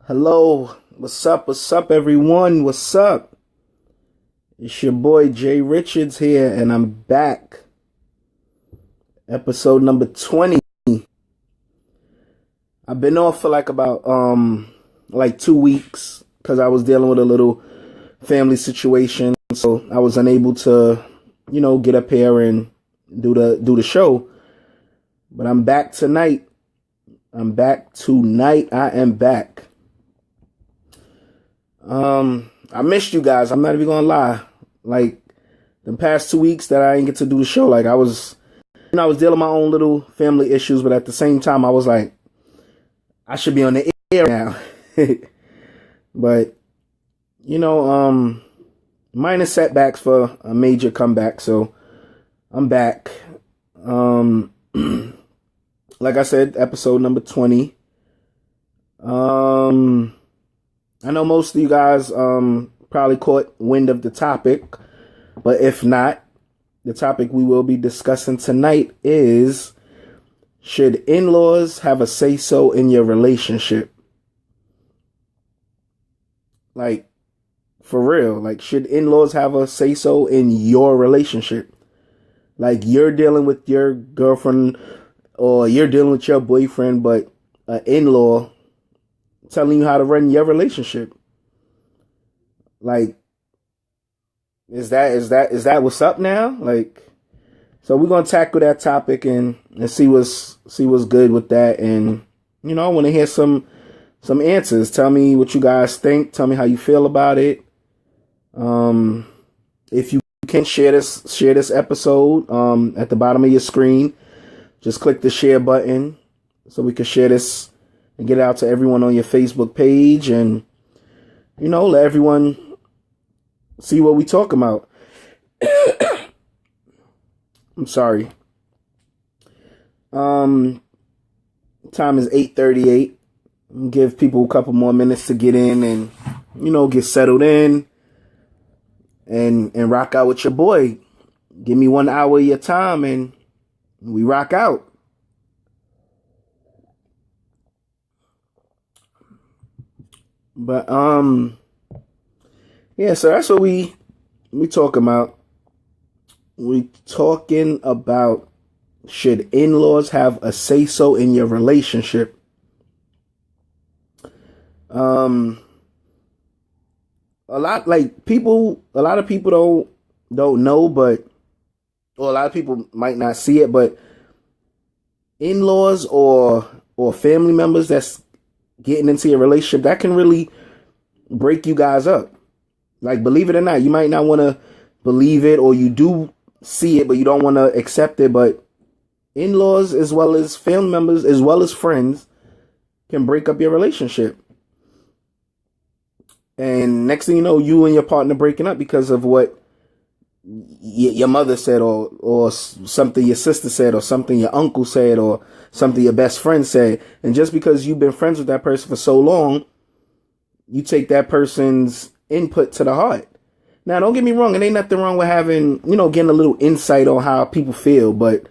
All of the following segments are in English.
Hello, what's up, everyone? What's up? It's your boy Jay Richards here, and I'm back. Episode number 20. I've been off for like 2 weeks because I was dealing with a little family situation, so I was unable to, get up here and do the show. But I'm back tonight. I am back. I missed you guys. I'm not even gonna lie. Like the past 2 weeks that I didn't get to do the show, like I was dealing with my own little family issues, but at the same time, I was like, I should be on the air now. But minor setbacks for a major comeback, so I'm back. Like I said, episode number 20. I know most of you guys probably caught wind of the topic, but if not, the topic we will be discussing tonight is, should in-laws have a say-so in your relationship? Like, for real, like, should in-laws have a say-so in your relationship? Like, you're dealing with your girlfriend or you're dealing with your boyfriend, but an in-law telling you how to run your relationship. Like, is that what's up now? Like, so we're gonna tackle that topic and see what's good with that. And I want to hear some answers. Tell me what you guys think. Tell me how you feel about it. If you can share this episode at the bottom of your screen, just click the share button so we can share this and get it out to everyone on your Facebook page, and let everyone see what we talk about. I'm sorry. Time is 8:38. Give people a couple more minutes to get in and get settled in and rock out with your boy. Give me 1 hour of your time and we rock out. But yeah, so that's what we talking about. We talking about, should in-laws have a say-so in your relationship? A lot of people don't know, but or a lot of people might not see it, but in-laws or family members that's getting into your relationship, that can really break you guys up. Like, believe it or not, you might not want to believe it, or you do see it, but you don't want to accept it. But in-laws, as well as family members, as well as friends, can break up your relationship. And next thing you know, you and your partner breaking up because of what your mother said, or something your sister said, or something your uncle said, or something your best friend said. And just because you've been friends with that person for so long, you take that person's input to the heart. Now, don't get me wrong, it ain't nothing wrong with having, getting a little insight on how people feel, but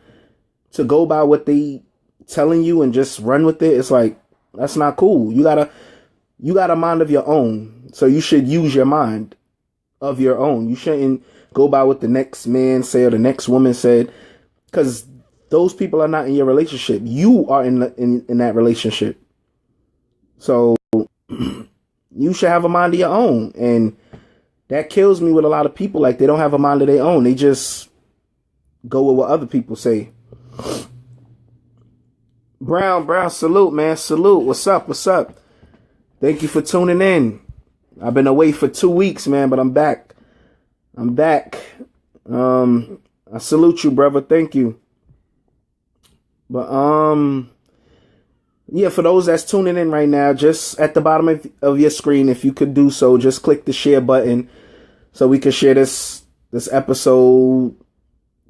to go by what they telling you and just run with it, it's like, that's not cool. You got a mind of your own, so you should use your mind of your own. You shouldn't go by what the next man said or the next woman said, because those people are not in your relationship. You are in that relationship. So you should have a mind of your own. And that kills me with a lot of people. Like, they don't have a mind of their own. They just go with what other people say. Brown, salute, man. Salute. What's up? Thank you for tuning in. I've been away for 2 weeks, man, but I'm back. I salute you, brother. Thank you. But, yeah, for those that's tuning in right now, just at the bottom of your screen, if you could do so, just click the share button so we can share this episode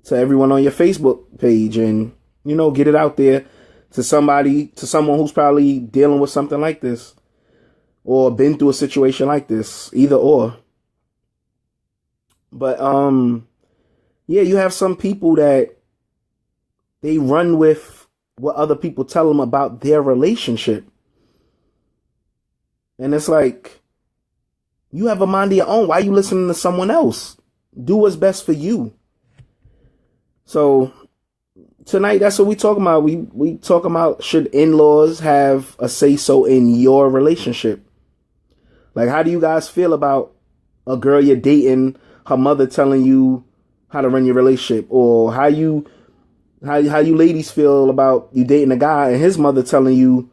to everyone on your Facebook page and, get it out there to someone who's probably dealing with something like this or been through a situation like this, either or. But, yeah, you have some people that they run with what other people tell them about their relationship. And it's like, you have a mind of your own. Why are you listening to someone else? Do what's best for you. So tonight, that's what we talking about. We talking about, should in-laws have a say-so in your relationship? Like, how do you guys feel about a girl you're dating, her mother telling you how to run your relationship? Or how you ladies feel about you dating a guy and his mother telling you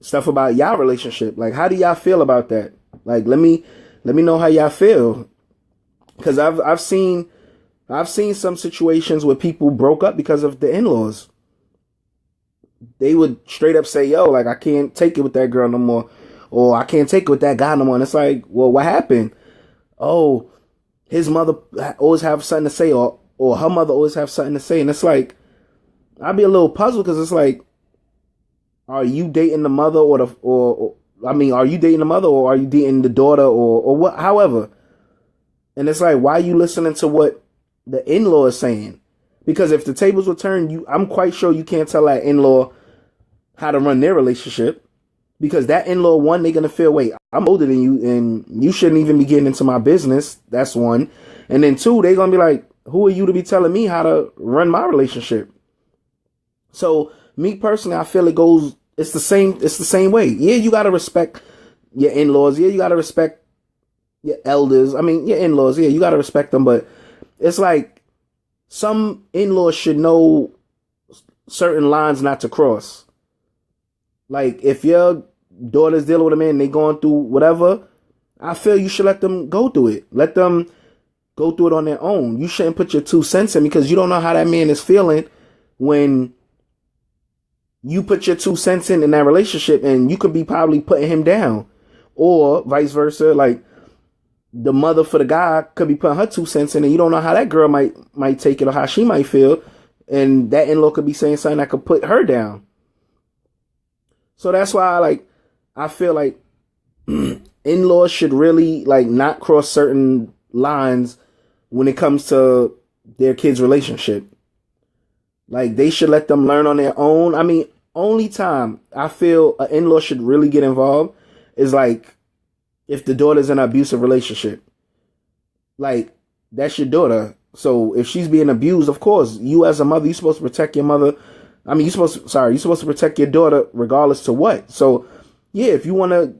stuff about y'all relationship? Like, how do y'all feel about that? Like, let me know how y'all feel. Because I've seen some situations where people broke up because of the in-laws. They would straight up say, yo, like, I can't take it with that girl no more. Or I can't take it with that guy no more. And it's like, well, what happened? Oh, his mother always have something to say, or her mother always have something to say. And it's like, I'd be a little puzzled, because it's like, are you dating the mother are you dating the mother, or are you dating the daughter, or what, however? And it's like, why are you listening to what the in-law is saying? Because if the tables were turned, I'm quite sure you can't tell that in-law how to run their relationship. Because that in-law, one, they're going to feel, wait, I'm older than you, and you shouldn't even be getting into my business. That's one. And then two, they're going to be like, who are you to be telling me how to run my relationship? So me personally, I feel it's the same way. Yeah, you got to respect your in-laws. Yeah, you got to respect your elders. I mean, your in-laws. Yeah, you got to respect them. But it's like, some in-laws should know certain lines not to cross. Like, if your daughter's dealing with a man, they going through whatever, I feel you should let them go through it. Let them go through it on their own. You shouldn't put your 2 cents in, because you don't know how that man is feeling when you put your 2 cents in that relationship, and you could be probably putting him down. Or vice versa, like, the mother for the guy could be putting her 2 cents in, and you don't know how that girl might take it, or how she might feel. And that in-law could be saying something that could put her down. So that's why, I feel like in-laws should really, not cross certain lines when it comes to their kids' relationship. Like, they should let them learn on their own. I mean, only time I feel an in-law should really get involved is, if the daughter's in an abusive relationship. Like, that's your daughter. So if she's being abused, of course, you as a mother, you're supposed to protect your mother. I mean, you're supposed to protect your daughter regardless to what. So, yeah, if you want to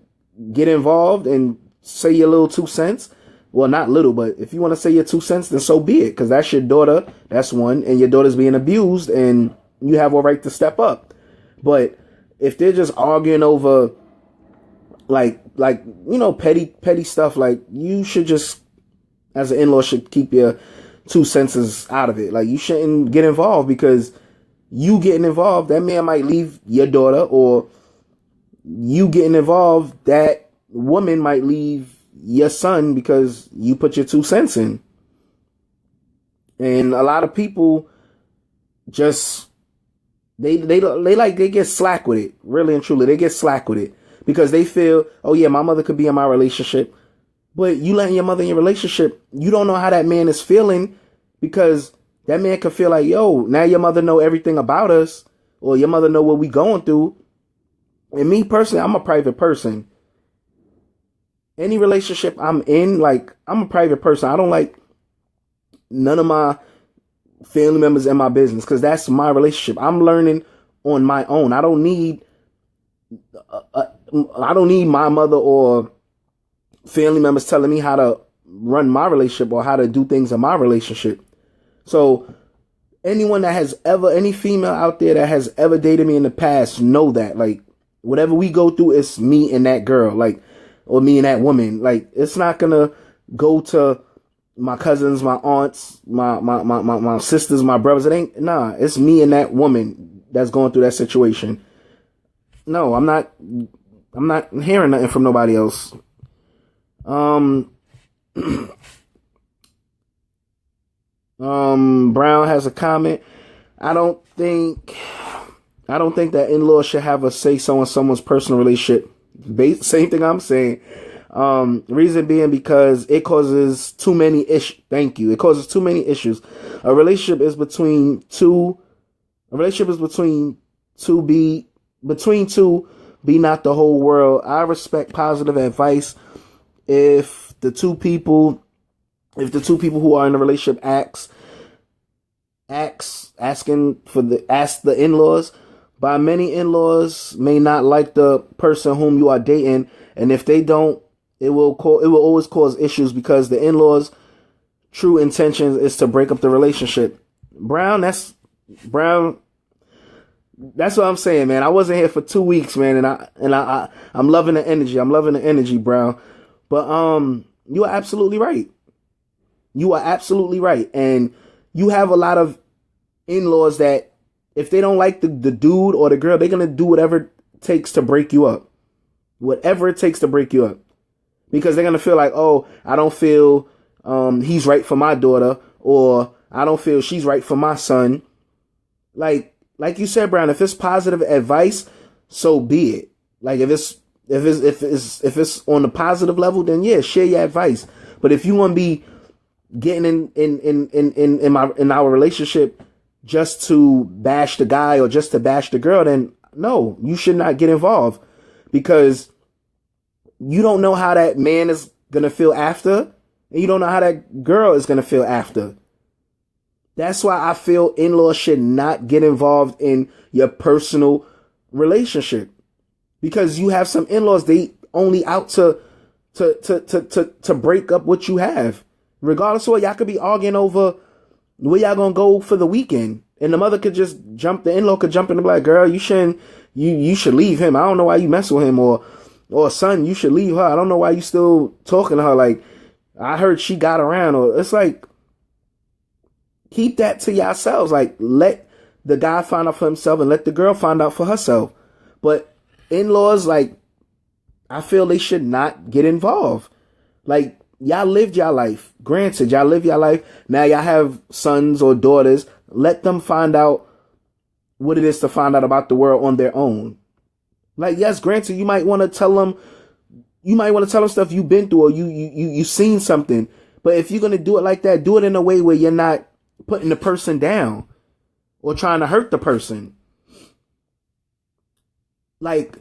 get involved and say your little 2 cents, well, not little, but if you want to say your 2 cents, then so be it. Because that's your daughter. That's one. And your daughter's being abused, and you have a right to step up. But if they're just arguing over, petty stuff, you should just, as an in-law, should keep your 2 cents out of it. Like, you shouldn't get involved, because you getting involved, that man might leave your daughter, or you getting involved, that woman might leave your son because you put your 2 cents in. And a lot of people just, they get slack with it. Really and truly, they get slack with it, because they feel, oh yeah, my mother could be in my relationship. But you letting your mother in your relationship, you don't know how that man is feeling, because that man could feel like, yo, now your mother know everything about us, or your mother know what we going through. And me personally, I'm a private person. Any relationship I'm in, I'm a private person. I don't like none of my family members in my business, because that's my relationship. I'm learning on my own. I don't need my mother or family members telling me how to run my relationship or how to do things in my relationship. So anyone that has ever, any female out there that has ever dated me in the past, know that, whatever we go through, it's me and that girl, or me and that woman. It's not gonna go to my cousins, my aunts, my sisters, my brothers. It's me and that woman that's going through that situation. No, I'm not hearing nothing from nobody else. Brown has a comment. I don't think that in-laws should have a say-so in someone's personal relationship. Same thing I'm saying. Reason being, because it causes too many issues. Thank you. It causes too many issues. A relationship is between to be between two, be not the whole world. I respect positive advice. If the two people who are in a relationship ask the in-laws, by many in-laws may not like the person whom you are dating, and if they don't, it will always cause issues because the in-laws' true intentions is to break up the relationship. Brown. That's what I'm saying, man. I wasn't here for 2 weeks, man, and I'm loving the energy. I'm loving the energy, Brown. But you are absolutely right. You are absolutely right, and you have a lot of in-laws that if they don't like the dude or the girl, they're gonna do whatever it takes to break you up. Whatever it takes to break you up, because they're gonna feel like, oh, I don't feel he's right for my daughter, or I don't feel she's right for my son. Like you said, Brown, if it's positive advice, so be it. Like if it's on the positive level, then yeah, share your advice. But if you want to be getting in our relationship just to bash the guy or just to bash the girl, then no, you should not get involved, because you don't know how that man is gonna feel after, and you don't know how that girl is gonna feel after. That's why I feel in-laws should not get involved in your personal relationship, because you have some in-laws, they only out to break up what you have. Regardless of what, y'all could be arguing over where y'all gonna go for the weekend, and the in-law could jump in and be like, girl, you should leave him. I don't know why you mess with him, or son, you should leave her. I don't know why you still talking to her. Like, I heard she got around, or it's like, keep that to yourselves. Like, let the guy find out for himself and let the girl find out for herself. But in-laws, like, I feel they should not get involved. Like, y'all lived your life. Granted, y'all live your life. Now y'all have sons or daughters. Let them find out what it is to find out about the world on their own. Like, yes, granted, you might want to tell them stuff you've been through, or you seen something. But if you're going to do it like that, do it in a way where you're not putting the person down or trying to hurt the person. Like,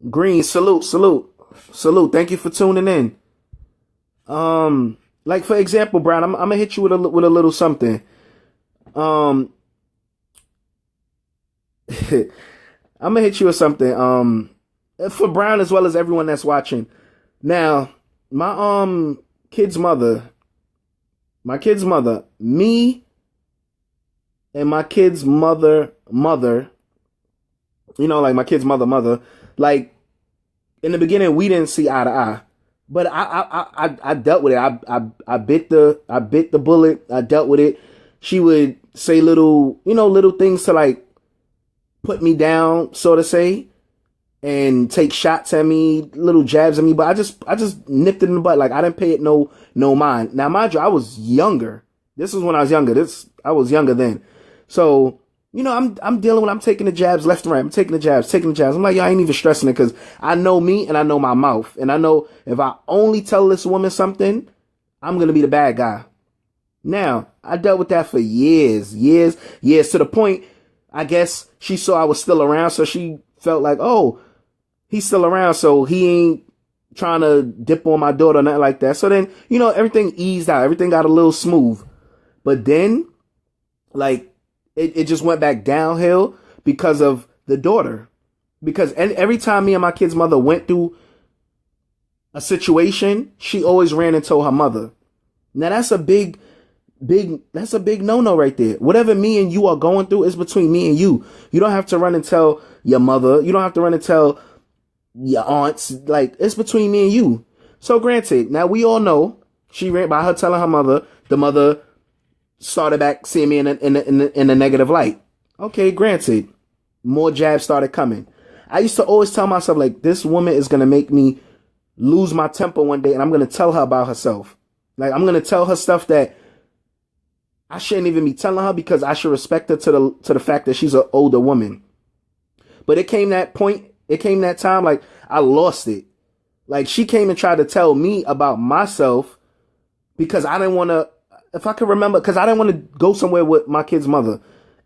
Green, salute. Thank you for tuning in. Like, for example, Brown, I'm gonna hit you with a little something. I'm gonna hit you with something. For Brown as well as everyone that's watching. Now, my kid's mother, me and my kid's mother, you know, like my kid's mother, like, in the beginning, we didn't see eye to eye, but I dealt with it. I bit the bullet. I dealt with it. She would say little things to, like, put me down, so to say, and take shots at me, little jabs at me. But I just nipped it in the butt. Like, I didn't pay it no mind. Now, mind you, I was younger. This was when I was younger. I was younger then. So, you know, I'm dealing with, I'm taking the jabs left and right. I'm taking the jabs. I'm like, yo, I ain't even stressing it, because I know me and I know my mouth. And I know if I only tell this woman something, I'm going to be the bad guy. Now, I dealt with that for years, to the point, I guess she saw I was still around. So she felt like, oh, he's still around, so he ain't trying to dip on my daughter or nothing like that. So then, you know, everything eased out. Everything got a little smooth. But then, like, it just went back downhill because of the daughter. Because every time me and my kid's mother went through a situation, she always ran and told her mother. Now, that's a big no-no right there. Whatever me and you are going through is between me and you. You don't have to run and tell your mother. You don't have to run and tell your aunts. Like, it's between me and you. So granted, now we all know she ran by her telling her mother. The mother started back seeing me in a negative light. Okay, granted, more jabs started coming. I used to always tell myself, like, this woman is going to make me lose my temper one day, and I'm going to tell her about herself. Like, I'm going to tell her stuff that I shouldn't even be telling her, because I should respect her to the fact that she's an older woman. But it came that time, like, I lost it. Like, she came and tried to tell me about myself, because I didn't want to, if I could remember, because I didn't want to go somewhere with my kid's mother.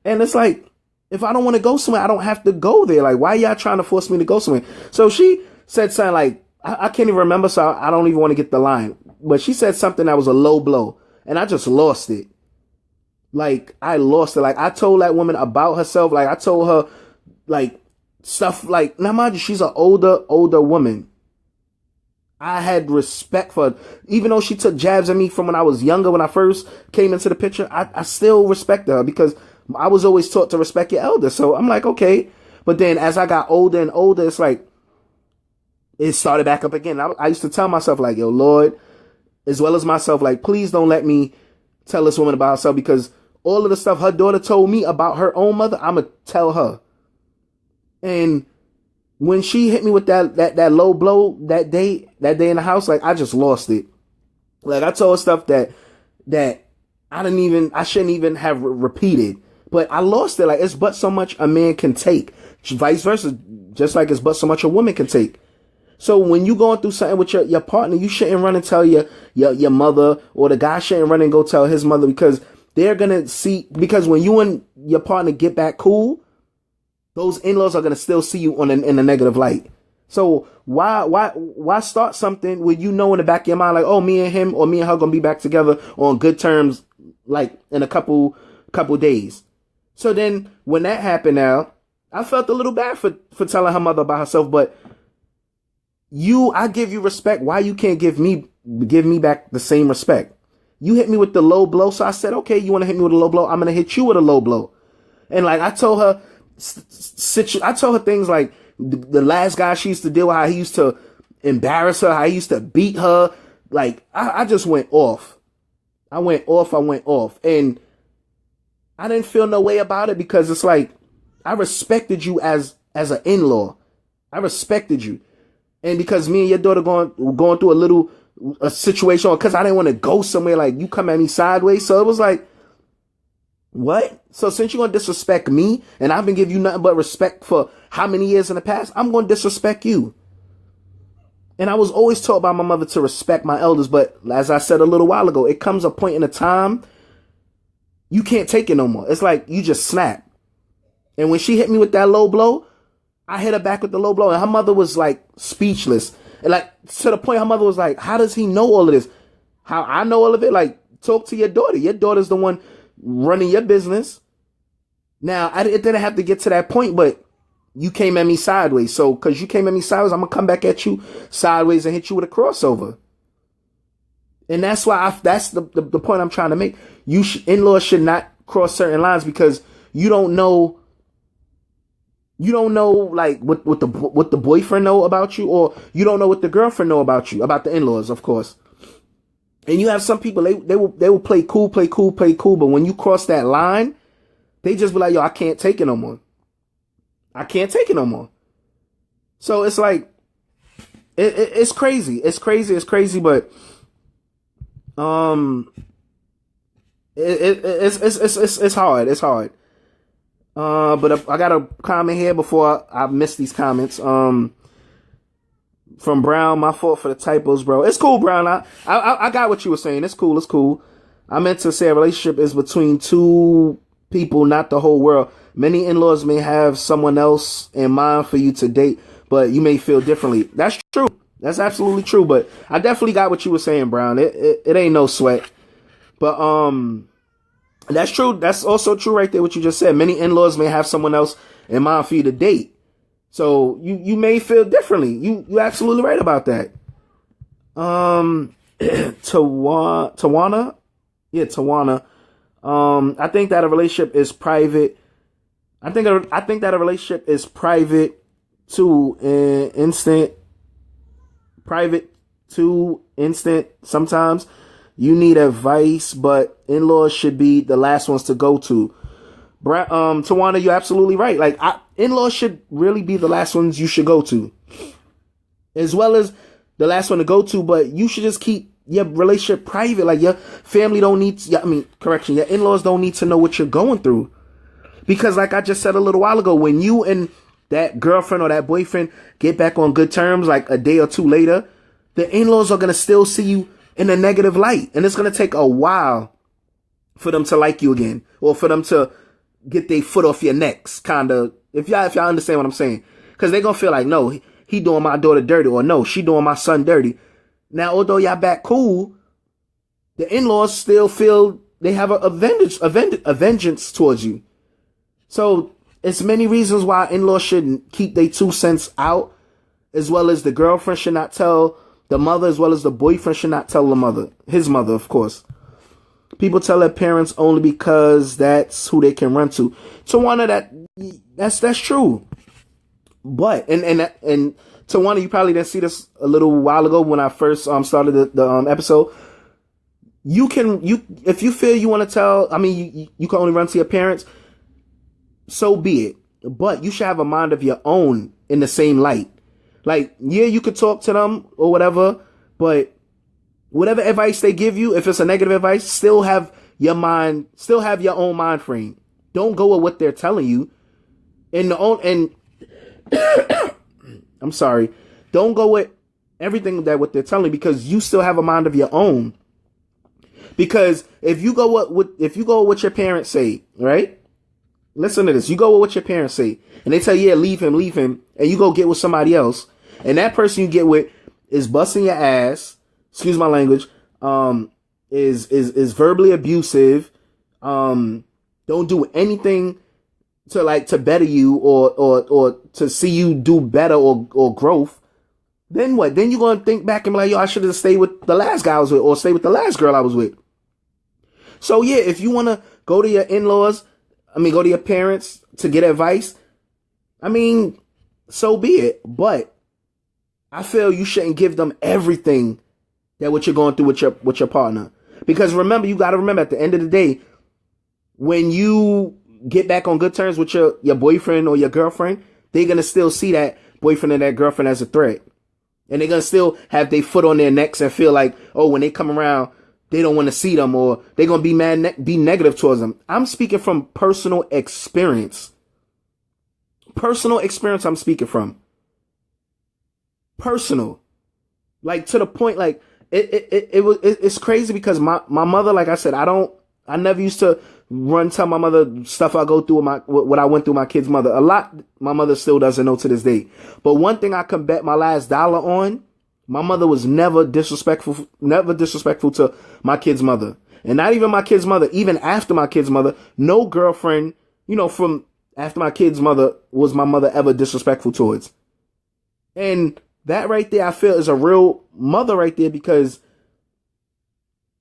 And it's like, If I don't want to go somewhere, I don't have to go there. Like, why y'all trying to force me to go somewhere? So she said something like, I can't even remember, so I don't even want to get the line. But she said something that was a low blow, and I just lost it. Like, I lost it. Like, I told that woman about herself. Like, I told her, like, stuff like, now mind you, she's an older woman. I had respect for her. Even though she took jabs at me from when I was younger, when I first came into the picture, I still respected her because I was always taught to respect your elders. So I'm like, okay. But then as I got older and older, it's like, it started back up again. I used to tell myself, like, yo, Lord, as well as myself, like, please don't let me tell this woman about herself, because all of the stuff her daughter told me about her own mother, I'm going to tell her. And when she hit me with that low blow that day in the house, like, I just lost it. Like, I told her stuff that I shouldn't even have repeated, but I lost it. Like, it's but so much a man can take, vice versa, just like it's but so much a woman can take. So when you going through something with your partner, you shouldn't run and tell your mother, or the guy shouldn't run and go tell his mother, because they're going to see, because when you and your partner get back cool, those in-laws are going to still see you in a negative light. So why start something where you know in the back of your mind, like, oh, me and him or me and her going to be back together on good terms, like in a couple days. So then when that happened now, I felt a little bad for telling her mother about herself, but I give you respect. Why you can't give me back the same respect? You hit me with the low blow, so I said, okay, you want to hit me with a low blow? I'm going to hit you with a low blow. And like, I told her things like the last guy she used to deal with, how he used to embarrass her, how he used to beat her. Like, I just went off. I went off. And I didn't feel no way about it, because it's like, I respected you as an in-law. I respected you. And because me and your daughter going through a situation, because I didn't want to go somewhere, like, you come at me sideways. So it was like, what? So since you're going to disrespect me, and I've been giving you nothing but respect for how many years in the past, I'm going to disrespect you. And I was always taught by my mother to respect my elders. But as I said a little while ago, it comes a point in a time you can't take it no more. It's like you just snap. And when she hit me with that low blow, I hit her back with the low blow, and her mother was like speechless. And like, to the point her mother was like, how does he know all of this? How I know all of it? Like, talk to your daughter. Your daughter's the one running your business. Now, it didn't have to get to that point, but you came at me sideways. So, because you came at me sideways, I'm going to come back at you sideways and hit you with a crossover. And that's why that's the point I'm trying to make. In-laws should not cross certain lines, because you don't know like what the boyfriend know about you, or you don't know what the girlfriend know about you, about the in-laws, of course. And you have some people, they will play cool, but when you cross that line, they just be like, yo, I can't take it no more. I can't take it no more. So it's like, it's crazy. It's crazy, but it's hard. It's hard. But I got a comment here before I miss these comments. From Brown, my fault for the typos, bro. It's cool, Brown. I got what you were saying. It's cool. I meant to say a relationship is between two people, not the whole world. Many in-laws may have someone else in mind for you to date, but you may feel differently. That's true. That's absolutely true. But I definitely got what you were saying, Brown. It ain't no sweat. But that's true. That's also true right there, what you just said. Many in-laws may have someone else in mind for you to date. So you may feel differently. You absolutely right about that. Tawana. Yeah, Tawana. I think that a relationship is private. I think that a relationship is private to instant. Private to instant. Sometimes you need advice, but in-laws should be the last ones to go to. Tawana, you're absolutely right. Like, in-laws should really be the last ones you should go to, as well as the last one to go to. But you should just keep your relationship private. Like, your family don't need to, your in-laws don't need to know what you're going through. Because like I just said a little while ago, when you and that girlfriend or that boyfriend get back on good terms, like a day or two later, the in-laws are going to still see you in a negative light. And it's going to take a while for them to like you again, or for them to get their foot off your necks, kind of. If y'all understand what I'm saying, because they gonna feel like, no, he doing my daughter dirty, or no, she doing my son dirty. Now, although y'all back cool, the in-laws still feel they have a vengeance towards you. So it's many reasons why in-laws shouldn't keep their 2 cents out, as well as the girlfriend should not tell the mother, as well as the boyfriend should not tell the mother, his mother, of course. People tell their parents only because that's who they can run to. Tawana, that's true. But and Tawana, you probably didn't see this a little while ago when I first started the episode. If you feel you want to tell, I mean, you can only run to your parents, so be it. But you should have a mind of your own in the same light. Like, yeah, you could talk to them or whatever, but whatever advice they give you, if it's a negative advice, still have your own mind frame. Don't go with what they're telling you. I'm sorry. Don't go with everything what they're telling you, because you still have a mind of your own. Because if you go with what your parents say, right? Listen to this. You go with what your parents say, and they tell you, yeah, leave him, and you go get with somebody else, and that person you get with is busting your ass. Excuse my language. Is verbally abusive. Don't do anything to better you or to see you do better or growth. Then what? Then you're gonna think back and be like, yo, I should have stayed with the last guy I was with, or stayed with the last girl I was with. So yeah, if you wanna go to your in-laws, go to your parents to get advice, so be it. But I feel you shouldn't give them everything that what you're going through with your partner. Because remember, you got to remember, at the end of the day, when you get back on good terms with your boyfriend or your girlfriend, they're going to still see that boyfriend and that girlfriend as a threat. And they're going to still have their foot on their necks and feel like, oh, when they come around, they don't want to see them, or they're going to be negative towards them. I'm speaking from personal experience. Personal experience I'm speaking from. Personal. Like, to the point, like, it's crazy because my mother, like I said, I never used to tell my mother stuff I go through with what I went through with my kid's mother. A lot my mother still doesn't know to this day. But one thing I can bet my last dollar on, my mother was never disrespectful to my kid's mother. And not even my kid's mother, even after my kid's mother, no girlfriend, from after my kid's mother was my mother ever disrespectful towards. And that right there, I feel, is a real mother right there, because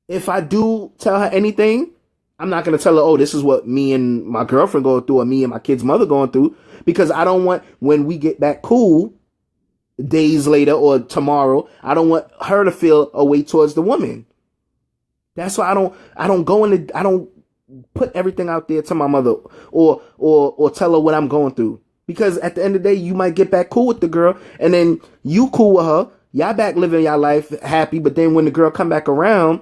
if I do tell her anything, I'm not going to tell her, oh, this is what me and my girlfriend going through, or me and my kid's mother going through, because I don't want, when we get back cool days later or tomorrow, I don't want her to feel a way towards the woman. That's why I don't put everything out there to my mother or tell her what I'm going through. Because at the end of the day, you might get back cool with the girl, and then you cool with her. Y'all back living your life happy, but then when the girl come back around,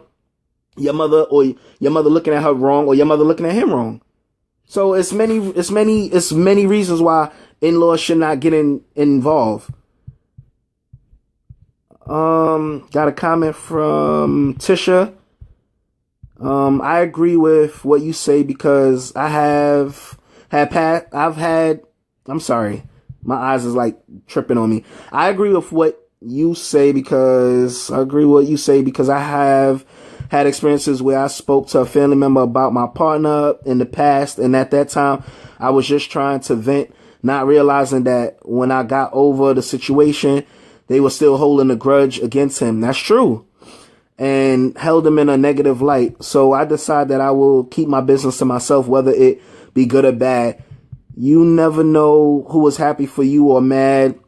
your mother looking at her wrong, or your mother looking at him wrong. So it's many reasons why in-laws should not get involved. Got a comment from Tisha. I agree with what you say, because I'm sorry, my eyes is like tripping on me. I agree with what you say because I have had experiences where I spoke to a family member about my partner in the past, and at that time I was just trying to vent, not realizing that when I got over the situation, they were still holding a grudge against him. That's true. And held him in a negative light. So I decided that I will keep my business to myself, whether it be good or bad. You never know who was happy for you or mad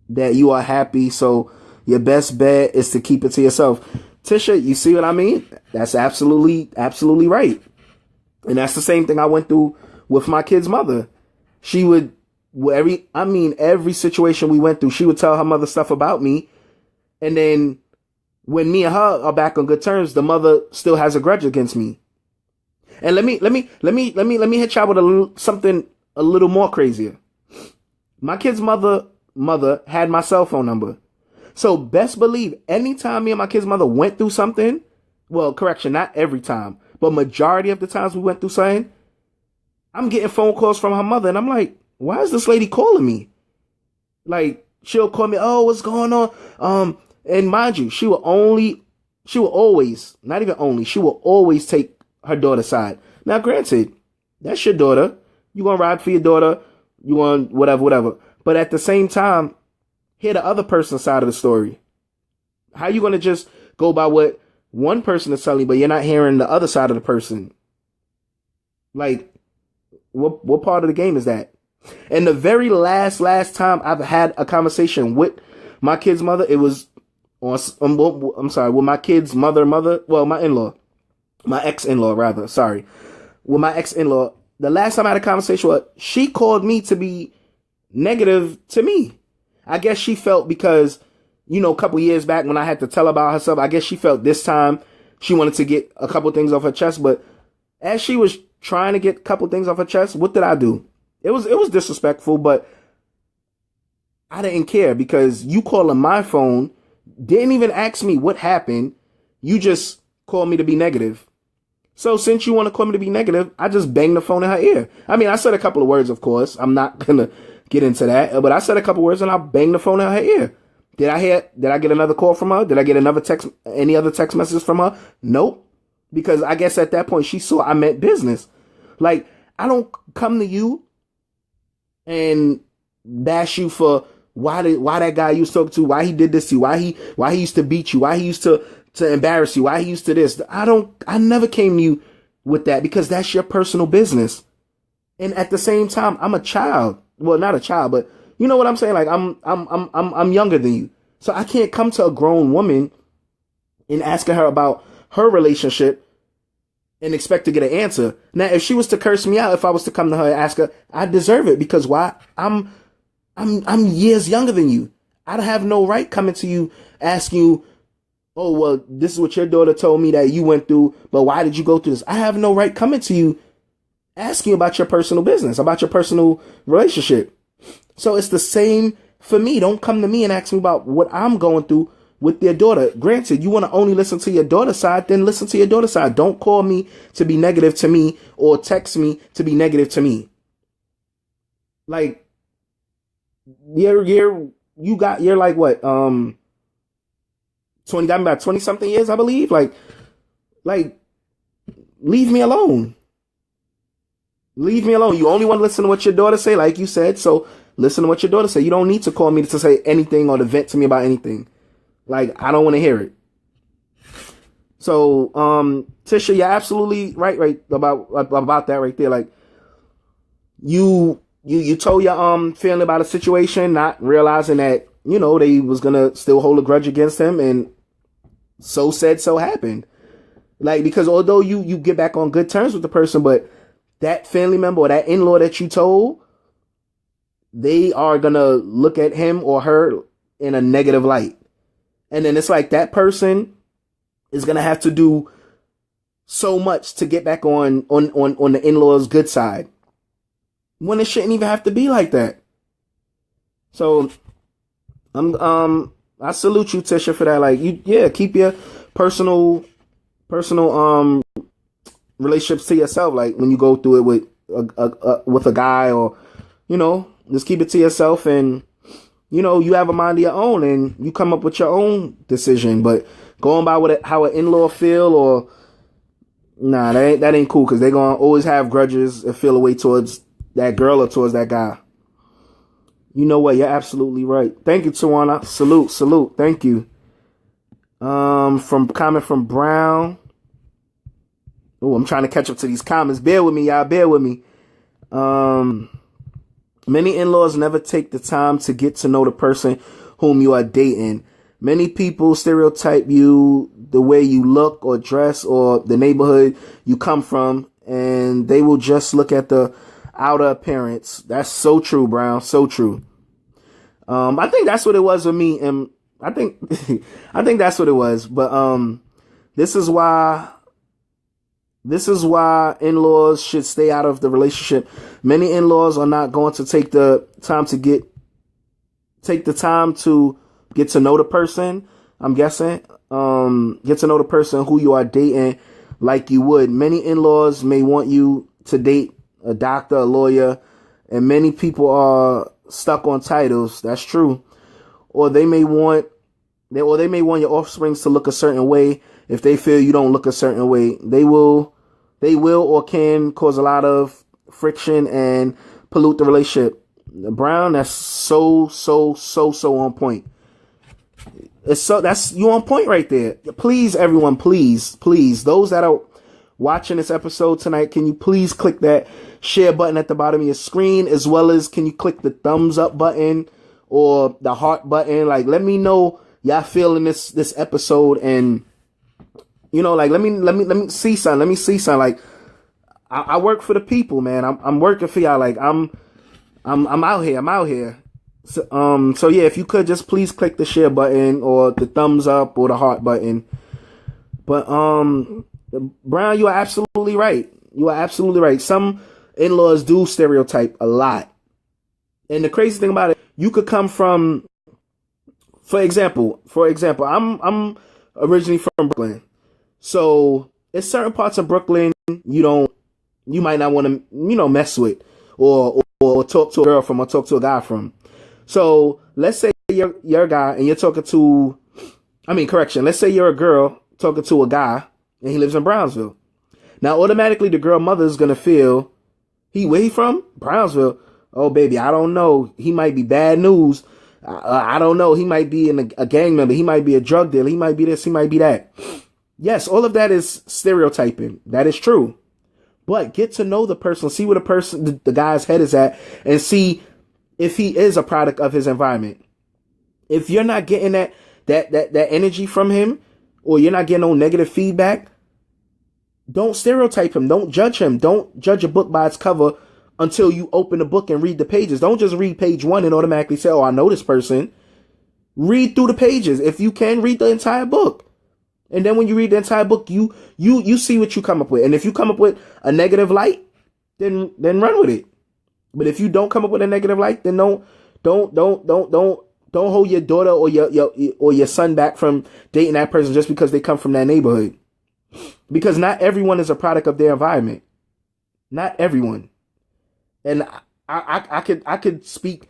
that you are happy. So your best bet is to keep it to yourself. Tisha, you see what I mean? That's absolutely right. And that's the same thing I went through with my kid's mother. She would, every situation we went through, she would tell her mother stuff about me. And then when me and her are back on good terms, the mother still has a grudge against me. And let me hit y'all with something a little more crazier. My kid's mother had my cell phone number. So best believe anytime me and my kid's mother went through something, well, correction, not every time, but majority of the times we went through something, I'm getting phone calls from her mother, and I'm like, why is this lady calling me? Like, she'll call me, oh, what's going on? And mind you, she will always, not even only, she will always take her daughter's side. Now, granted, that's your daughter. You gonna ride for your daughter. You want whatever. But at the same time, hear the other person's side of the story. How you gonna just go by what one person is telling you, but you're not hearing the other side of the person? Like, what part of the game is that? And the very last time I've had a conversation with my kid's mother, it was on, I'm sorry, with my kid's mother, well, my ex-in-law rather, sorry. With my ex-in-law, the last time I had a conversation with her, she called me to be negative to me. I guess she felt because, a couple years back when I had to tell about herself, I guess she felt this time she wanted to get a couple things off her chest. But as she was trying to get a couple things off her chest, what did I do? It was disrespectful, but I didn't care because you calling my phone, didn't even ask me what happened. You just called me to be negative. So since you want to call me to be negative, I just banged the phone in her ear. I mean, I said a couple of words, of course. I'm not going to get into that, but I said a couple of words and I banged the phone in her ear. Did I get another call from her? Did I get any other text messages from her? Nope. Because I guess at that point she saw I meant business. Like, I don't come to you and bash you for why that guy you was talking to, why he did this to you, why he used to beat you, why he used to embarrass you, why he used to this. I never came to you with that because that's your personal business. And at the same time, I'm a child. Well, not a child, but you know what I'm saying? Like, I'm younger than you. So I can't come to a grown woman and asking her about her relationship and expect to get an answer. Now, if she was to curse me out, if I was to come to her and ask her, I deserve it because why? I'm years younger than you. I have no right coming to you asking you, oh, well, this is what your daughter told me that you went through, but why did you go through this? I have no right coming to you asking you about your personal business, about your personal relationship. So it's the same for me. Don't come to me and ask me about what I'm going through with their daughter. Granted, you want to only listen to your daughter's side, then listen to your daughter's side. Don't call me to be negative to me or text me to be negative to me. Like, you're like what? 20, got me about 20 something years, I believe. Like, leave me alone. Leave me alone. You only want to listen to what your daughter say, like you said. So listen to what your daughter say. You don't need to call me to say anything or to vent to me about anything. Like, I don't want to hear it. So, Tisha, you're absolutely right about that right there. Like, you told your family about a situation, not realizing that, they was gonna still hold a grudge against him, and so said, so happened. Like, because although you get back on good terms with the person, but that family member or that in-law that you told, they are gonna look at him or her in a negative light. And then it's like that person is gonna have to do so much to get back on the in-law's good side, when it shouldn't even have to be like that. So I salute you, Tisha, for that. Like, keep your personal relationships to yourself. Like, when you go through it with a guy, or just keep it to yourself, and you have a mind of your own and you come up with your own decision. But going by how an in-law feel, or nah, that ain't cool, because they're gonna always have grudges and feel a way towards that girl or towards that guy. You know what? You're absolutely right. Thank you, Tawana. Salute. Thank you. Comment from Brown. Oh, I'm trying to catch up to these comments. Bear with me, y'all. Bear with me. Many in-laws never take the time to get to know the person whom you are dating. Many people stereotype you, the way you look or dress or the neighborhood you come from, and they will just look at the outer appearance. That's so true, Brown. So true. I think that's what it was with me, and I think that's what it was. But this is why in-laws should stay out of the relationship. Many in-laws are not going to take the time to get to know the person. I'm guessing, get to know the person who you are dating like you would. Many in-laws may want you to date a doctor, a lawyer, and many people are stuck on titles. That's true. Or they may want your offspring to look a certain way. If they feel you don't look a certain way, they will or can cause a lot of friction and pollute the relationship. Brown, that's so on point. That's you on point right there. Please, everyone, please, those that are watching this episode tonight, can you please click that share button at the bottom of your screen, as well as can you click the thumbs up button or the heart button? Like, let me know y'all feeling this episode, and like let me see something. Let me see something. Like, I work for the people, man. I'm working for y'all. Like, I'm out here. I'm out here. So yeah, if you could just please click the share button or the thumbs up or the heart button. But Brown, you are absolutely right. You are absolutely right. Some in-laws do stereotype a lot. And the crazy thing about it, you could come from, for example, I'm originally from Brooklyn. So there's certain parts of Brooklyn you might not want to, mess with or talk to a girl from or talk to a guy from. So let's say you're a guy and you're talking to, let's say you're a girl talking to a guy and he lives in Brownsville. Now, automatically the girl mother is going to feel, where he from? Brownsville. Oh, baby, I don't know. He might be bad news. I don't know. He might be a gang member. He might be a drug dealer. He might be this. He might be that. Yes, all of that is stereotyping. That is true. But get to know the person. See where the guy's head is at, and see if he is a product of his environment. If you're not getting that energy from him, or you're not getting no negative feedback, don't stereotype him. Don't judge him. Don't judge a book by its cover until you open the book and read the pages. Don't just read page 1 and automatically say, oh, I know this person. Read through the pages. If you can, read the entire book. And then when you read the entire book, you see what you come up with. And if you come up with a negative light, then run with it. But if you don't come up with a negative light, then don't hold your daughter or your son back from dating that person just because they come from that neighborhood. Because not everyone is a product of their environment. Not everyone. And I could speak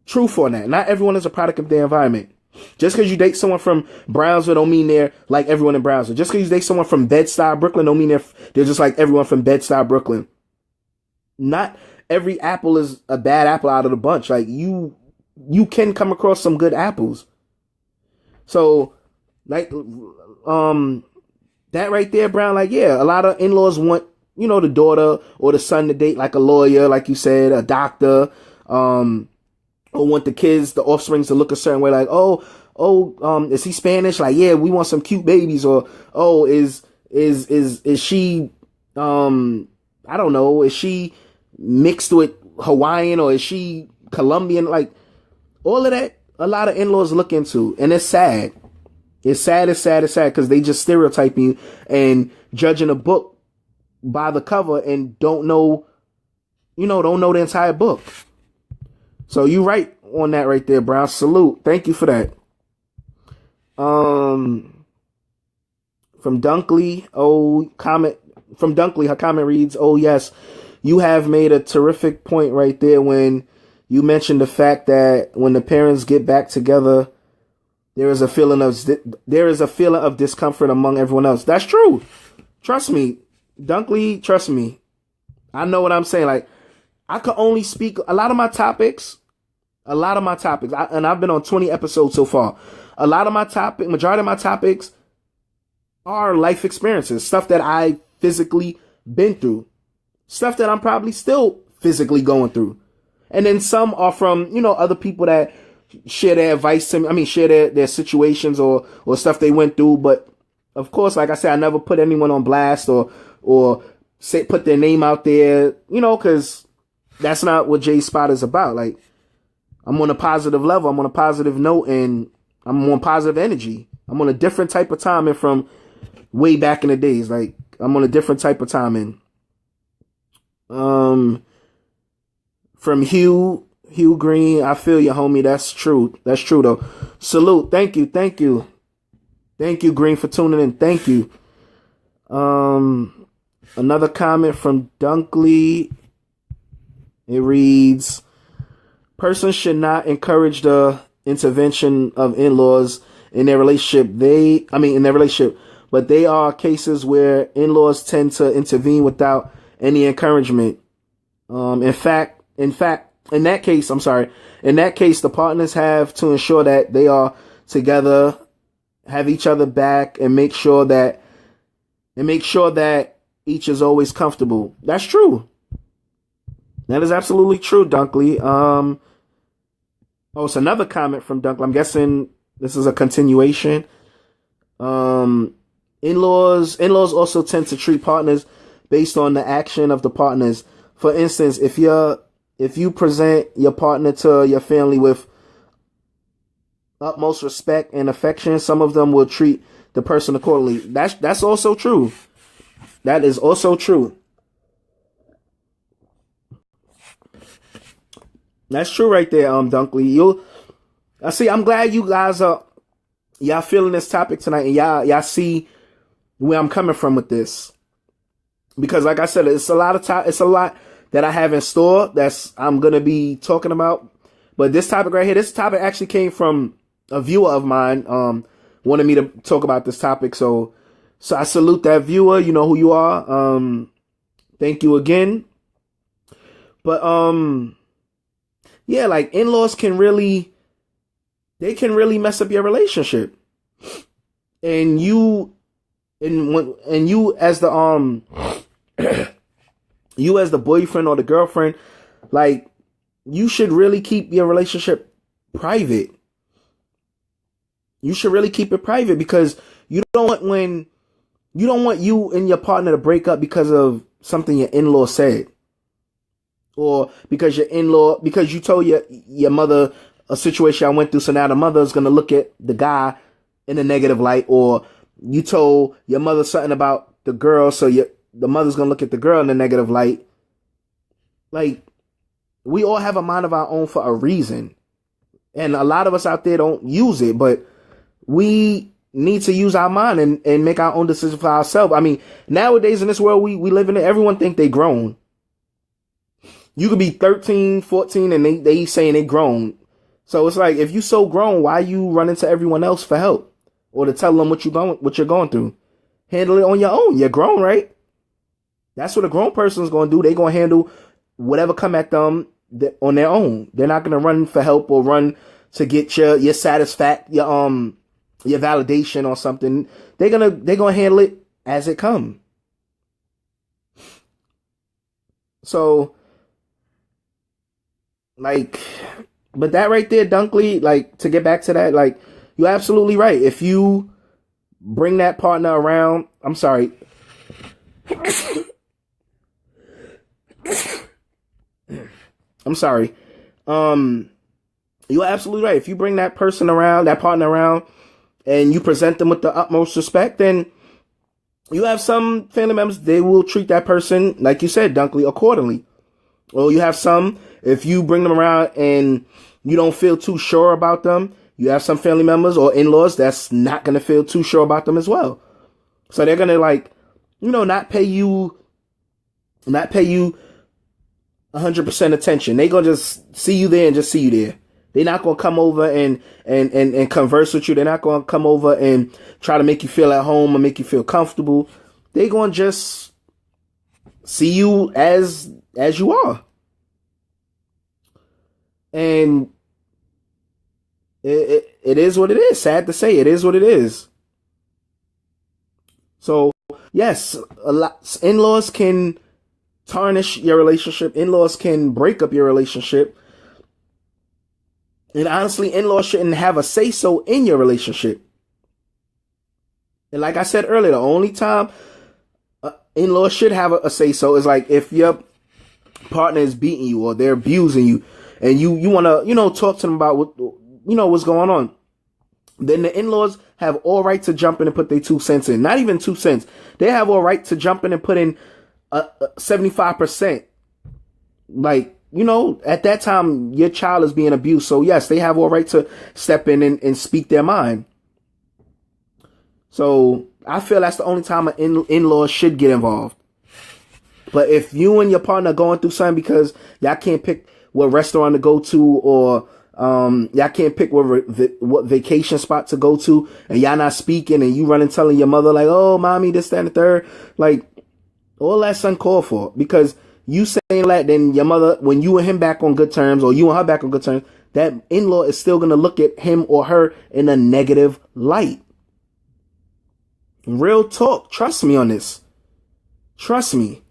truth on that. Not everyone is a product of their environment. Just because you date someone from Brownsville don't mean they're like everyone in Brownsville. Just because you date someone from Bed-Stuy, Brooklyn don't mean they're just like everyone from Bed-Stuy, Brooklyn. Not every apple is a bad apple out of the bunch. Like, you can come across some good apples. So, like, that right there, Brown, like, yeah, a lot of in-laws want, the daughter or the son to date like a lawyer, like you said, a doctor, or want the offsprings to look a certain way, like, is he Spanish? Like, yeah, we want some cute babies. Or, is she, I don't know, is she mixed with Hawaiian, or is she Colombian? Like, all of that, a lot of in-laws look into, and it's sad. It's sad because they just stereotype you and judging a book by the cover and don't know the entire book. So you right on that right there, Brown. Salute. Thank you for that. From Dunkley, her comment reads, "Oh yes, you have made a terrific point right there when you mentioned the fact that when the parents get back together, there is a feeling of discomfort among everyone else." That's true. Trust me, Dunkley. Trust me. I know what I'm saying. Like, I could only speak a lot of my topics, and I've been on 20 episodes so far. Majority of my topics are life experiences, stuff that I physically been through, stuff that I'm probably still physically going through. And then some are from, other people that share their advice to me. Share their situations or stuff they went through. But of course, like I said, I never put anyone on blast or put their name out there, cause that's not what J Spot is about. Like, I'm on a positive level. I'm on a positive note, and I'm on positive energy. I'm on a different type of timing from way back in the days. Like, I'm on a different type of timing. From Hugh Green, I feel you, homie. That's true. That's true, though. Salute. Thank you. Thank you, Green, for tuning in. Thank you. Another comment from Dunkley. It reads, persons should not encourage the intervention of in-laws in their relationship. But they are cases where in-laws tend to intervene without any encouragement. In fact, in that case, the partners have to ensure that they are together, have each other back, and make sure that each is always comfortable. That's true. That is absolutely true, Dunkley. It's another comment from Dunkley. I'm guessing this is a continuation. In-laws also tend to treat partners based on the action of the partners. For instance, if you present your partner to your family with utmost respect and affection, some of them will treat the person accordingly. That's also true. That is also true. That's true right there, Dunkley. I'm glad you guys y'all feeling this topic tonight, and y'all see where I'm coming from with this. Because like I said, it's a lot that I have in store I'm gonna be talking about. But this topic right here, this topic actually came from a viewer of mine, wanted me to talk about this topic. So I salute that viewer. You know who you are. Thank you again. But yeah, like in-laws can really mess up your relationship. And you as the you as the boyfriend or the girlfriend, like, you should really keep your relationship private. You should really keep it private, because you don't want you and your partner to break up because of something your in-law said. Or because you told your mother a situation I went through, so now the mother is going to look at the guy in a negative light. Or you told your mother something about the girl, so the mother's going to look at the girl in a negative light. Like, we all have a mind of our own for a reason. And a lot of us out there don't use it, but we need to use our mind and make our own decision for ourselves. I mean, nowadays in this world we live in, everyone think they grown. You could be 13, 14, and they saying they grown. So it's like, if you so grown, why you running to everyone else for help or to tell them what you're going through? Handle it on your own. You're grown, right? That's what a grown person is going to do. They're going to handle whatever come at them on their own. They're not going to run for help or run to get your satisfaction, your validation or something. They're gonna handle it as it come. So, like, but that right there, Dunkley, like, to get back to that, like, you're absolutely right. If you bring that partner around, I'm sorry. I'm sorry. You're absolutely right. If you bring that partner around, and you present them with the utmost respect, then you have some family members, they will treat that person, like you said, Dunkley, accordingly. Or you have some, if you bring them around and you don't feel too sure about them, you have some family members or in-laws that's not going to feel too sure about them as well. So they're going to, like, not pay you 100% attention. They going to just see you there and just see you there. They're not going to come over and converse with you. They're not going to come over and try to make you feel at home or make you feel comfortable. They're going to just see you as you are. And it is what it is. Sad to say, it is what it is. So, yes, in-laws can tarnish your relationship. In-laws can break up your relationship. And honestly, in-laws shouldn't have a say-so in your relationship. And like I said earlier, the only time in-laws should have a say-so is like if your partner is beating you or they're abusing you, and you want to, talk to them about what's going on. Then the in-laws have all right to jump in and put their 2 cents in. Not even 2 cents. They have all right to jump in and put in 75%. Like, at that time, your child is being abused. So, yes, they have all right to step in and speak their mind. So, I feel that's the only time an in-law should get involved. But if you and your partner going through something because y'all can't pick what restaurant to go to, or y'all can't pick what vacation spot to go to, and y'all not speaking, and you running telling your mother like, "Oh, mommy, this, that, and the third," like all that's uncalled for. Because you saying that, then your mother, when you and him back on good terms, or you and her back on good terms, that in-law is still gonna look at him or her in a negative light. Real talk. Trust me on this. Trust me.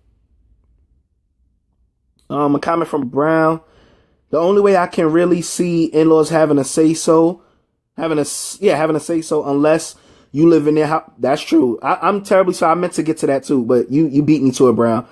A comment from Brown. The only way I can really see in-laws having a say so, having a say so, unless you live in their house. That's true. I'm terribly sorry. I meant to get to that too, but you beat me to it, Brown.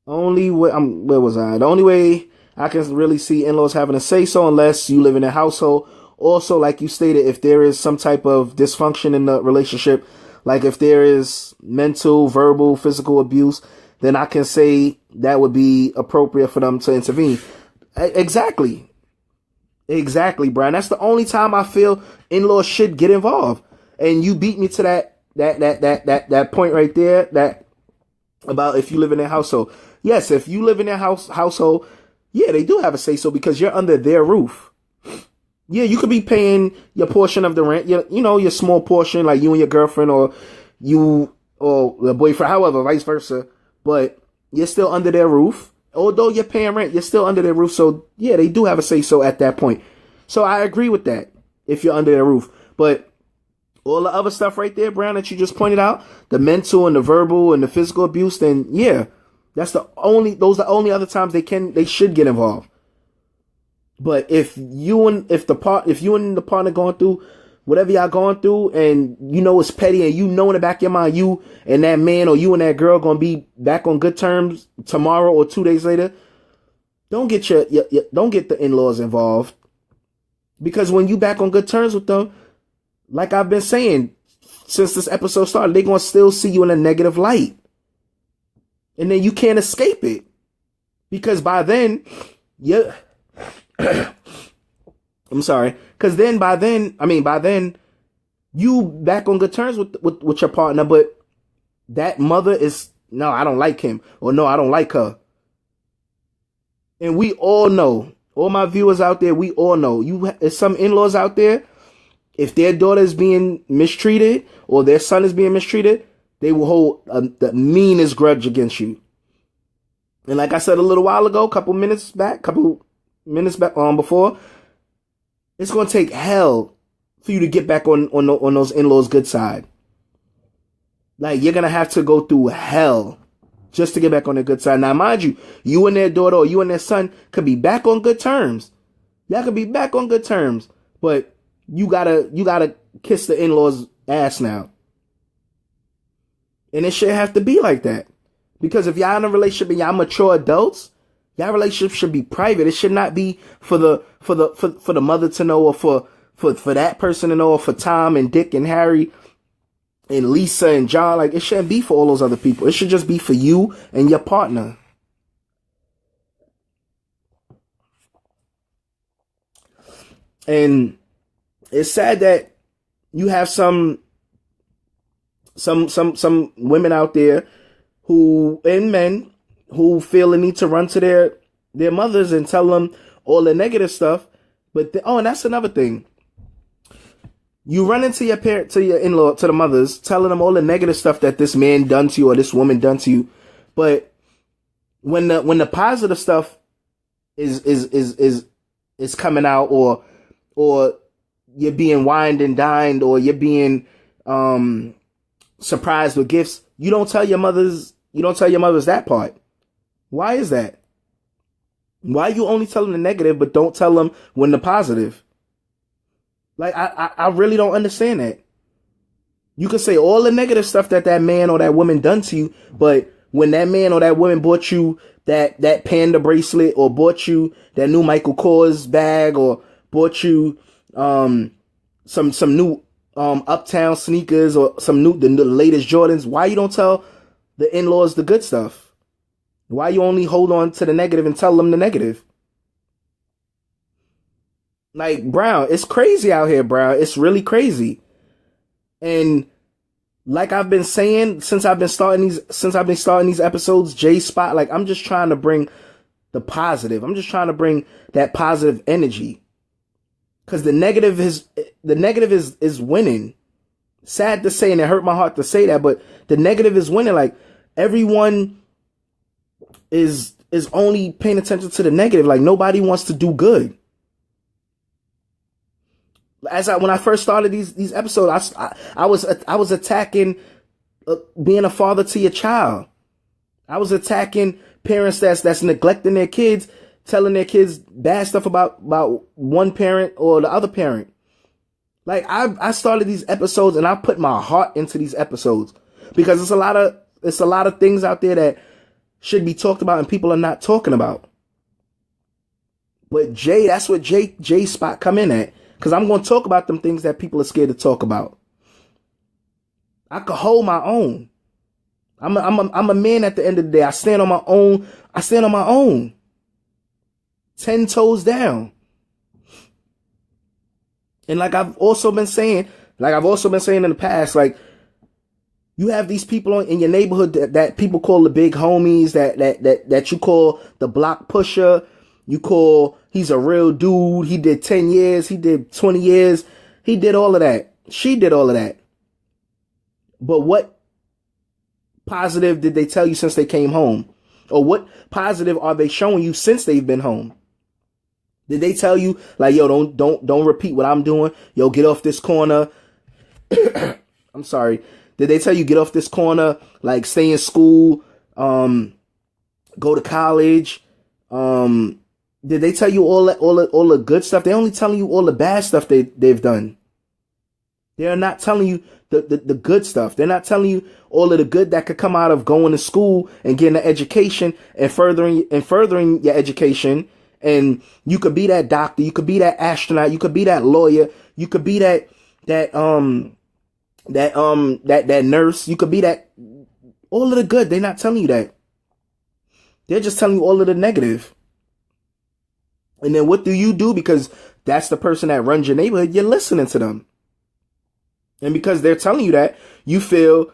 Only way where was I? The only way I can really see in-laws having a say so, unless you live in a household. Also, like you stated, if there is some type of dysfunction in the relationship, like if there is mental, verbal, physical abuse, then I can say that would be appropriate for them to intervene. Exactly, Brian. That's the only time I feel in-laws should get involved. And you beat me to that point right there. That about if you live in their household. Yes, if you live in their household, yeah, they do have a say so because you're under their roof. Yeah, you could be paying your portion of the rent, your small portion, like you and your girlfriend, or you or the boyfriend, however, vice versa. But you're still under their roof. Although you're paying rent, you're still under their roof. So yeah, they do have a say so at that point. So I agree with that if you're under their roof. But all the other stuff right there, Brown, that you just pointed out, the mental and the verbal and the physical abuse, then yeah, those are the only other times they should get involved. But if you and the partner going through whatever y'all going through, and you know it's petty, and you know in the back of your mind you and that man or you and that girl gonna be back on good terms tomorrow or 2 days later, don't get don't get the in-laws involved. Because when you back on good terms with them, like I've been saying since this episode started, they're gonna still see you in a negative light, and then you can't escape it, because by then I'm sorry. Because by then, you back on good terms with your partner, but that mother is, no, I don't like him, or no, I don't like her. And we all know, all my viewers out there, we all know, there's some in-laws out there, if their daughter is being mistreated, or their son is being mistreated, they will hold the meanest grudge against you. And like I said a little while ago, couple minutes back before, it's going to take hell for you to get back on those in-laws' good side. Like, you're going to have to go through hell just to get back on their good side. Now, mind you, you and their daughter or you and their son could be back on good terms. Y'all could be back on good terms, but you gotta kiss the in-laws' ass now. And it shouldn't have to be like that. Because if y'all in a relationship and y'all mature adults, y'all relationship should be private. It should not be for the mother to know, or for that person to know, or for Tom and Dick and Harry and Lisa and John. Like, it shouldn't be for all those other people. It should just be for you and your partner. And it's sad that you have some women out there and men who feel the need to run to their mothers and tell them all the negative stuff. But and that's another thing. You run into your parent, to your in-law, to the mothers, telling them all the negative stuff that this man done to you or this woman done to you. But when the positive stuff is coming out, or you're being wined and dined, or you're being surprised with gifts, you don't tell your mothers that part. Why is that? Why you only tell them the negative but don't tell them when the positive? Like, I really don't understand that. You can say all the negative stuff that man or that woman done to you, but when that man or that woman bought you that panda bracelet, or bought you that new Michael Kors bag, or bought you some new Uptown sneakers, or the latest Jordans, why you don't tell the in-laws the good stuff? Why you only hold on to the negative and tell them the negative? Like, Brown, it's crazy out here, Brown. It's really crazy. And like I've been saying since I've been starting these episodes, J Spot, like I'm just trying to bring the positive. I'm just trying to bring that positive energy. Cause the negative is winning. Sad to say, and it hurt my heart to say that, but the negative is winning. Like everyone is only paying attention to the negative. Like nobody wants to do good. When I first started these episodes, I was attacking being a father to your child. I was attacking parents that's neglecting their kids, telling their kids bad stuff about one parent or the other parent. Like I started these episodes and I put my heart into these episodes because it's a lot of things out there that should be talked about and people are not talking about. But that's what J Spot come in at. Because I'm going to talk about them things that people are scared to talk about. I could hold my own. I'm a man at the end of the day. I stand on my own. 10 toes down. And like I've also been saying in the past, like you have these people in your neighborhood that people call the big homies, that you call the block pusher. You call, he's a real dude. He did 10 years. He did 20 years. He did all of that. She did all of that. But what positive did they tell you since they came home? Or what positive are they showing you since they've been home? Did they tell you like, yo, don't repeat what I'm doing? Yo, get off this corner. I'm sorry. Did they tell you get off this corner? Like stay in school, go to college, did they tell you all the good stuff? They're only telling you all the bad stuff they've done. They're not telling you the good stuff. They're not telling you all of the good that could come out of going to school and getting an education and furthering your education. And you could be that doctor, you could be that astronaut, you could be that lawyer, you could be that nurse, you could be that, all of the good. They're not telling you that. They're just telling you all of the negative. And then what do you do? Because that's the person that runs your neighborhood. You're listening to them. And because they're telling you that, you feel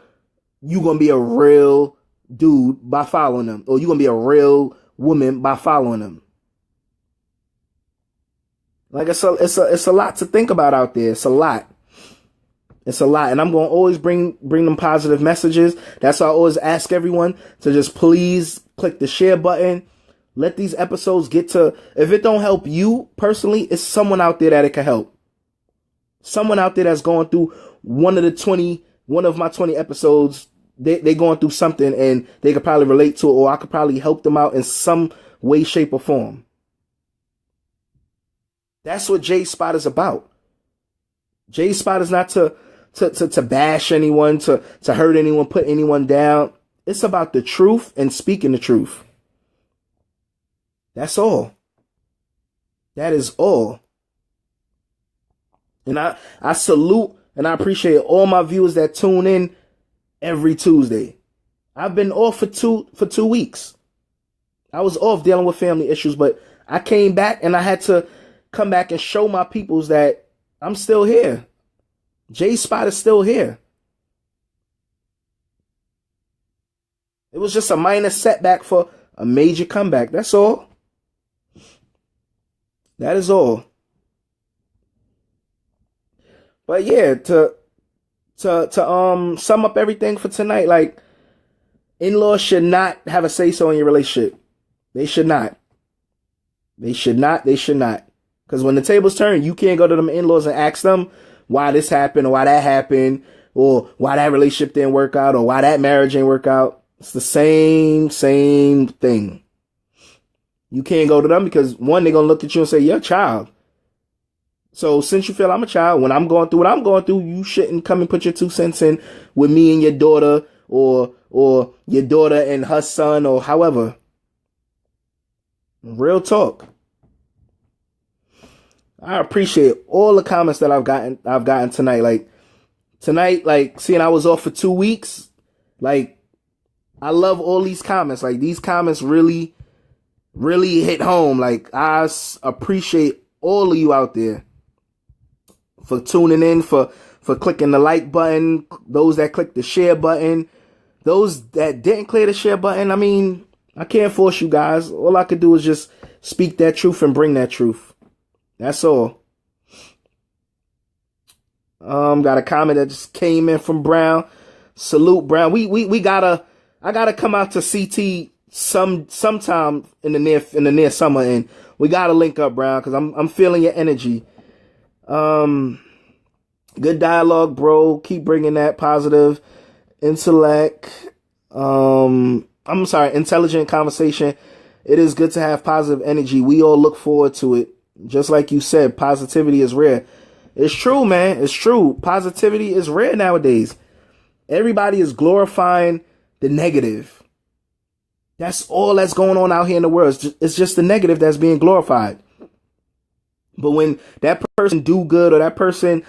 you're going to be a real dude by following them. Or you're going to be a real woman by following them. Like it's a lot to think about out there. It's a lot. It's a lot. And I'm going to always bring them positive messages. That's why I always ask everyone to just please click the share button. Let these episodes get to, if it don't help you personally, it's someone out there that it can help. Someone out there that's going through one of my 20 episodes, they going through something and they could probably relate to it, or I could probably help them out in some way, shape, or form. That's what J Spot is about. J Spot is not to bash anyone, to hurt anyone, put anyone down. It's about the truth and speaking the truth. That's all. That is all. And I salute and I appreciate all my viewers that tune in every Tuesday. I've been off for two weeks. I was off dealing with family issues, but I came back and I had to come back and show my peoples that I'm still here. J Spot is still here. It was just a minor setback for a major comeback. That's all. That is all. But yeah, to sum up everything for tonight, like in-laws should not have a say-so in your relationship. They should not. They should not. Because when the tables turn, you can't go to them in-laws and ask them why this happened or why that happened or why that relationship didn't work out or why that marriage didn't work out. It's the same thing. You can't go to them because, one, they're going to look at you and say, you're a child. So since you feel I'm a child, when I'm going through what I'm going through, you shouldn't come and put your 2 cents in with me and your daughter or your daughter and her son or however. Real talk. I appreciate all the comments that I've gotten tonight. Like tonight, like seeing I was off for 2 weeks, like I love all these comments. Like these comments really hit home. Like I appreciate all of you out there for tuning in, for for clicking the like button, those that clicked the share button, those that didn't click the share button. I mean, I can't force you guys. All I could do is just speak that truth and bring that truth. That's all. Got a comment that just came in from Brown. Salute, Brown. I gotta come out to CT sometime in the near summer, and we gotta link up, Brown, because I'm feeling your energy. Good dialogue, bro. Keep bringing that positive intellect. Intelligent conversation. It is good to have positive energy. We all look forward to it. Just like you said, positivity is rare. It's true, man. It's true. Positivity is rare nowadays. Everybody is glorifying the negative. That's all that's going on out here in the world. It's just the negative that's being glorified. But when that person do good, or that person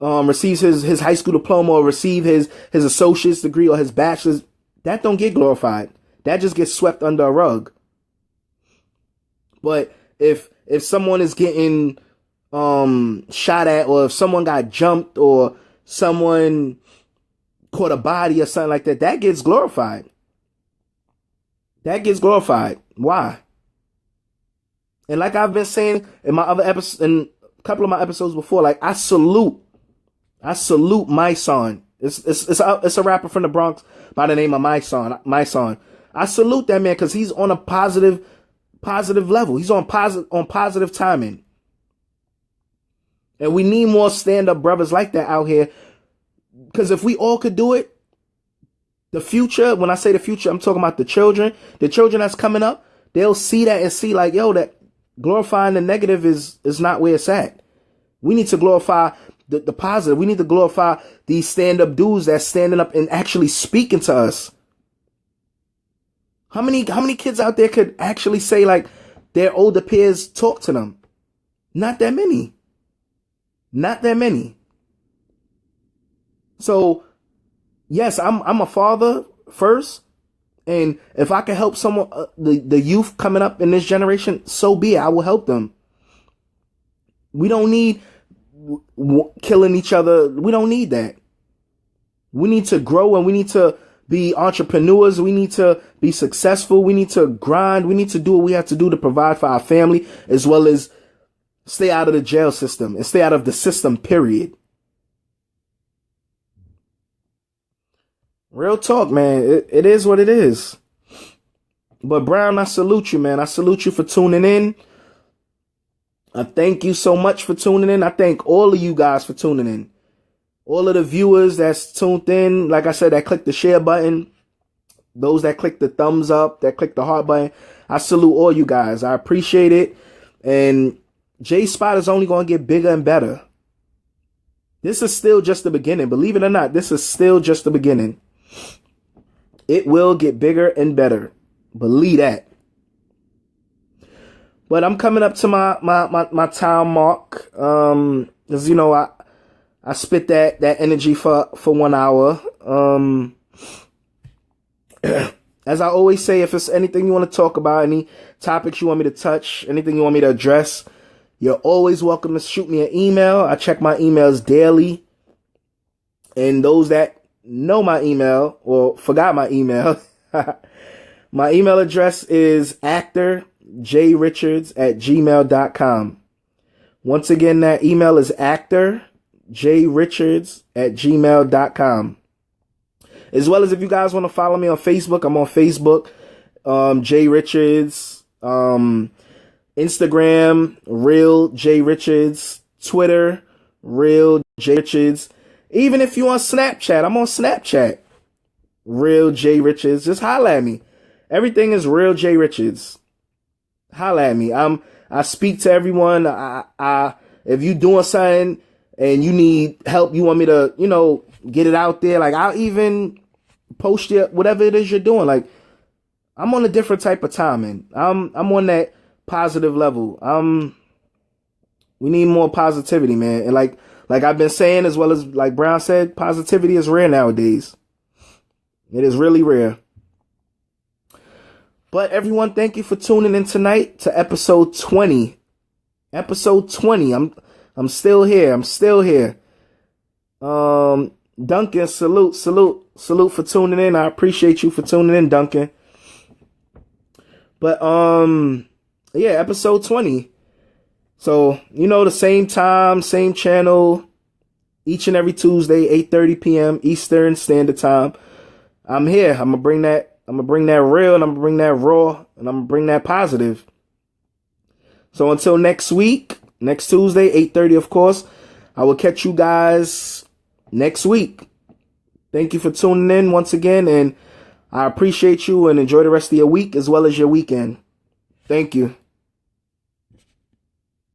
receives his high school diploma, or receive his associate's degree or his bachelor's, that don't get glorified. That just gets swept under a rug. But if someone is getting shot at, or if someone got jumped, or someone caught a body or something like that, that gets glorified. That gets glorified. Why? And like I've been saying in my other episodes, in a couple of my episodes before, like I salute my son. It's a rapper from the Bronx by the name of my son. I salute that man because he's on a positive level. He's on positive timing. And we need more stand-up brothers like that out here. Because if we all could do it, the future, when I say the future, I'm talking about the children that's coming up, they'll see that and see like, yo, that glorifying the negative is not where it's at. We need to glorify the positive. We need to glorify these stand-up dudes that's standing up and actually speaking to us. How many kids out there could actually say like their older peers talk to them? Not that many. Not that many. So, yes, I'm a father first, and if I can help someone, the youth coming up in this generation, so be it. I will help them. We don't need killing each other. We don't need that. We need to grow, and we need to be entrepreneurs. We need to be successful. We need to grind. We need to do what we have to do to provide for our family, as well as stay out of the jail system and stay out of the system, period. Real talk, man. It is what it is. But Brown, I salute you, man. I salute you for tuning in. I thank you so much for tuning in. I thank all of you guys for tuning in. All of the viewers that's tuned in, like I said, that click the share button. Those that click the thumbs up, that click the heart button. I salute all you guys. I appreciate it. And J Spot is only going to get bigger and better. This is still just the beginning. Believe it or not, this is still just the beginning. It will get bigger and better. Believe that. But I'm coming up to my time mark. Cause you know, I spit that energy for 1 hour. As I always say, if it's anything you want to talk about, any topics you want me to touch, anything you want me to address, you're always welcome to shoot me an email. I check my emails daily. And those that know my email or forgot my email, my email address is actorjrichards@gmail.com. Once again, that email is actorjrichards@gmail.com. As well as if you guys want to follow me on Facebook, I'm on Facebook, J Richards, Instagram, Real J Richards, Twitter, Real J Richards. Even if you on Snapchat, I'm on Snapchat, Real J Richards. Just holla at me. Everything is Real J Richards. Holla at me. I speak to everyone. If you doing something and you need help, you want me to, get it out there. Like I'll even post it, whatever it is you're doing. Like I'm on a different type of time, and I'm on that positive level. We need more positivity, man. And like I've been saying, as well as like Brown said, positivity is rare nowadays. It is really rare. But everyone, thank you for tuning in tonight to episode 20. Episode 20. I'm I'm still here. Duncan, salute for tuning in. I appreciate you for tuning in, Duncan. But yeah, episode 20. So, the same time, same channel, each and every Tuesday, 8:30 p.m. Eastern Standard Time. I'm here. I'm gonna bring that real, and I'm gonna bring that raw, and I'm gonna bring that positive. So until next week, next Tuesday, 8:30, of course, I will catch you guys next week. Thank you for tuning in once again, and I appreciate you, and enjoy the rest of your week as well as your weekend. Thank you.